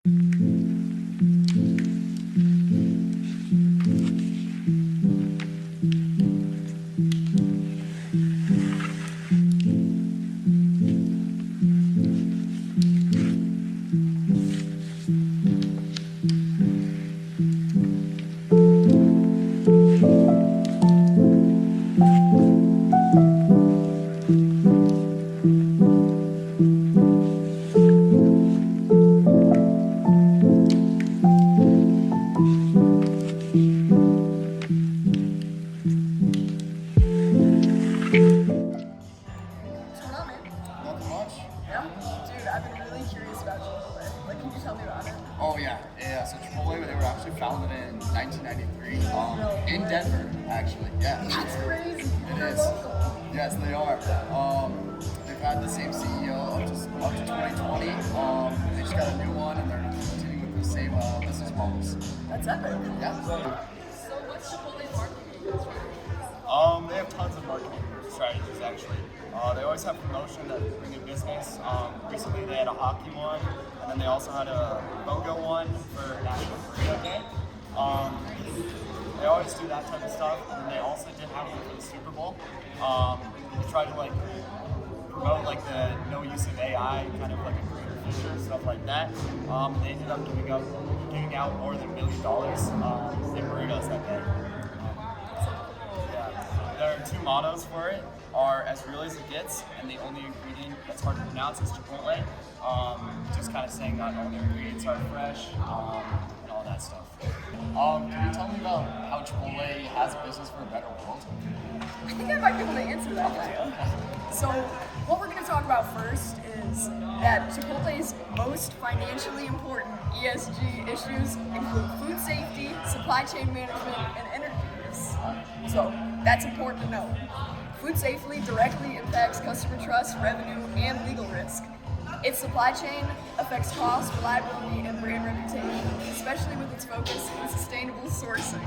Nothing much. Yeah? Dude, I've been really curious about Chipotle. Like, can you tell me about it? Oh yeah. So Chipotle, they were actually founded in 1993 in Denver, actually. Yeah. That's crazy. It They're is. local. Yes, they are. They've had the same CEO up to 2020. They just got a new one, and they're continuing with the same business models. That's epic. Yeah. So what's Chipotle's marketing strategy? They have tons of marketing strategies actually. They always have promotion that bring in business. Recently they had a hockey one, and then they also had a BOGO one for National Burrito Day. They always do that type of stuff, and then they also did have one for the Super Bowl. They tried to promote the no use of AI, kind of like a greener future, stuff like that. And they ended up giving out more than $1 million in burritos that day. There are two mottos for it, are as real as it gets, and the only ingredient that's hard to pronounce is Chipotle. Just kind of saying that all the ingredients are fresh, and all that stuff. Can you tell me about how Chipotle has a business for a better world? I think I might be able to answer that for you. So, what we're going to talk about first is that Chipotle's most financially important ESG issues include food safety, supply chain management, and energy use. So, that's important to know. Food safely directly impacts customer trust, revenue, and legal risk. Its supply chain affects cost, reliability, and brand reputation, especially with its focus on sustainable sourcing.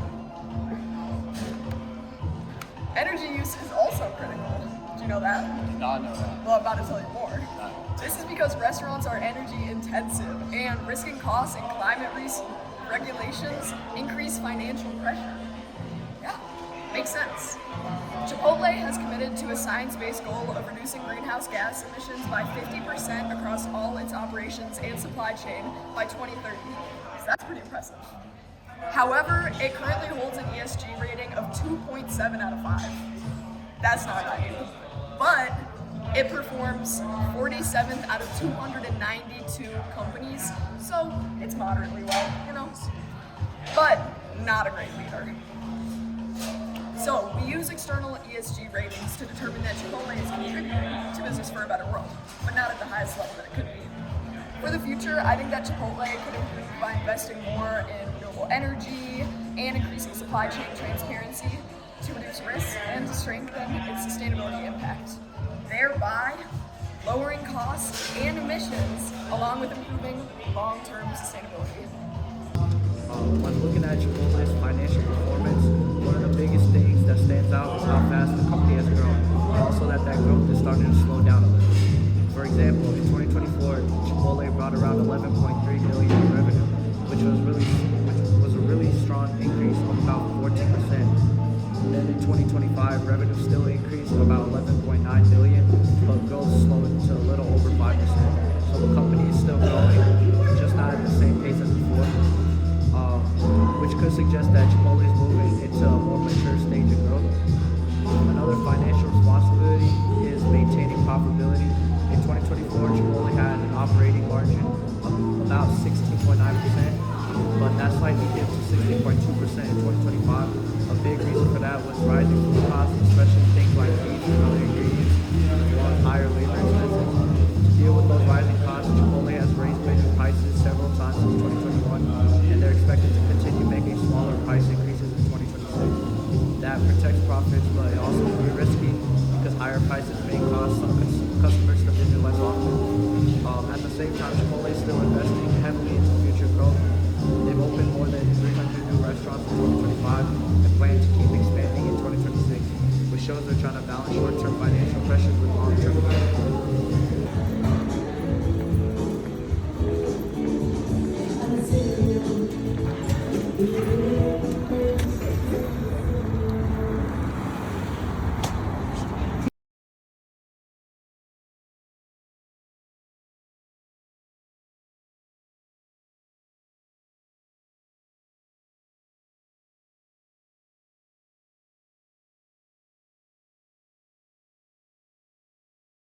Energy use is also critical. Do you know that? Not know that. Well, I'm about to tell you more. This is because restaurants are energy intensive, and risking costs and climate regulations increase financial pressure. Yeah, makes sense. Chipotle has committed to a science-based goal of reducing greenhouse gas emissions by 50% across all its operations and supply chain by 2030. So that's pretty impressive. However, it currently holds an ESG rating of 2.7 out of 5. That's not right. But it performs 47th out of 292 companies, so it's moderately well, but not a great leader. So we use external ESG ratings to determine that Chipotle is contributing to business for a better world, but not at the highest level that it could be. For the future, I think that Chipotle could improve by investing more in renewable energy and increasing supply chain transparency to reduce risk and to strengthen its sustainability impact, thereby lowering costs and emissions along with improving long-term sustainability. When looking at Chipotle's financial performance, one of the biggest things that stands out is how fast the company has grown, and also that growth is starting to slow down a little. For example, in 2024, Chipotle brought around 11.3 million in revenue, which was a really strong increase of about 14%. And then in 2025, revenue still increased about 11.9 million, but growth slowed to a little over 5%. So the company is still growing, just not at the same pace as before. Which could suggest that Chipotle is moving into a more mature stage of growth. Another financial responsibility is maintaining profitability. In 2024, Chipotle had an operating margin of about 16.9%, but that slightly dipped to 16.2% in 2025. A big reason for that was rising food costs, especially things like beef and other